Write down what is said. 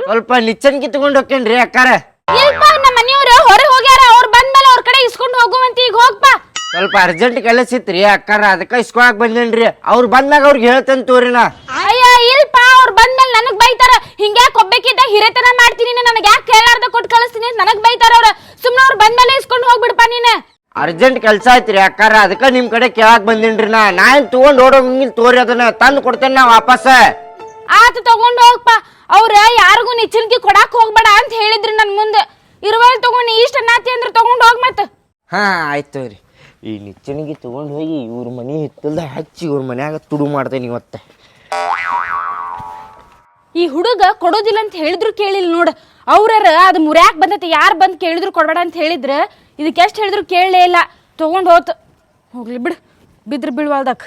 ಸ್ವಲ್ಪ ನಿಚ್ಚನ್ಕಿ ತಗೊಂಡ್ ಹೋಗ್ತೇನ್ರಿ ಅಕ್ಕಾರ. ಇಲ್ಪ ನಮ್ಮ ಮನೆಯವ್ರು ಹೊರಗೆ ಹೋಗ್ಯಾರ, ಅವ್ರು ಬಂದ್ಮೇಲೆ ಅವ್ರ ಕಡೆ ಇಸ್ಕೊಂಡು ಹೋಗುವಂತ. ಈಗ ಹೋಗ್ಪಾ. ಸ್ವಲ್ಪ ಅರ್ಜೆಂಟ್ ಕೆಲಸ ಇತ್ರಿ ಅಕ್ಕಾರ, ಅದಕ್ಕ ಇಸ್ಕೊಳಕ್ ಬಂದೇನ್ರಿ. ಅವ್ರು ಬಂದಾಗ ಅವ್ರಿಗೆ ಹೇಳ್ತೇನೆ ತೋರಿನ. ಅಯ್ಯ ಇಲ್ಪ, ಅವ್ರು ಬಂದ್ಮೇಲೆ ನನಗ್ ಬೈತಾರ. ಹಿಂಗ್ಯಾಕ್ ಒಬ್ಬಕಿದ್ದ ಹಿರೇತನ ಮಾಡ್ತೀನಿ, ನನಗ್ ಯಾಕೆ ಕೇಳಾರ್ದ ಕೊಟ್ಟು ಕಳಿಸ್ತೀನಿ ನನಗ್ ಬೈತಾರ ಅವ್ರ. ಸುಮ್ನ ಅವ್ರು ಬಂದ್ಮೇಲೆ ಇಸ್ಕೊಂಡು ಹೋಗ್ಬಿಡ್ಪಾ ನೀನ್. ಅರ್ಜೆಂಟ್ ಕೆಲಸ ಐತ್ರಿ ಅಕ್ಕಾರ, ಅದಕ್ಕ ನಿಮ್ ಕಡೆ ಕೇಳಾಕ್ ಬಂದೇನ್ರಿ. ನಾ ಏನ್ ತಗೊಂಡ್ ಓಡೋಂಗಿಲ್ ತೋರಿ, ಅದನ್ನ ತಂದು ಕೊಡ್ತೇನೆ ನಾ ವಾಪಸ್. ಆತ ತಗೊಂಡ್ ಹೋಗ್ಪ. ಅವ್ರ ಯಾರಿಗೂ ನಿಚ್ಚನ್ಕಿ ಕೊಡಾಕ್ ಹೋಗ್ಬೇಡ ಅಂತ ಹೇಳಿದ್ರಿ ನನ್ ಮುಂದೆ. ಇರುವಲ್ ತಗೊಂಡ್ ಇಷ್ಟ ನಾತಿ ಅಂದ್ರ ತಗೊಂಡ್ ಹೋಗ್ ಮತ್ತ. ಹಾ ಆಯ್ತು ರೀ. ಈ ನಿಚ್ಚನಿಗೆ ತಗೊಂಡ್ ಹೋಗಿ ಇವ್ರ ಮನಿ ಹಿತ್ತಲ್ದ ಹಚ್ಚಿ ಇವ್ರ ಮನ್ಯಾಗ ತುಡು ಮಾಡ್ತೇನೆ ಇವತ್ತ. ಈ ಹುಡುಗ ಕೊಡೋದಿಲ್ಲ ಅಂತ ಹೇಳಿದ್ರು ಕೇಳಿಲ್ಲ ನೋಡ. ಅವ್ರರ ಅದು ಮುರ್ಯಾಕ್ ಬಂದೈತಿ, ಯಾರು ಬಂದ್ ಕೇಳಿದ್ರು ಕೊಡ್ಬೇಡ ಅಂತ ಹೇಳಿದ್ರ ಇದಕ್ಕೆ ಎಷ್ಟು ಹೇಳಿದ್ರು ಕೇಳಲೇ ಇಲ್ಲ. ತಗೊಂಡ್ ಹೋತ್. ಹೋಗ್ಲಿ ಬಿಡು, ಬಿದ್ರ ಬೀಳ್ವಾಲ್ದಕ್.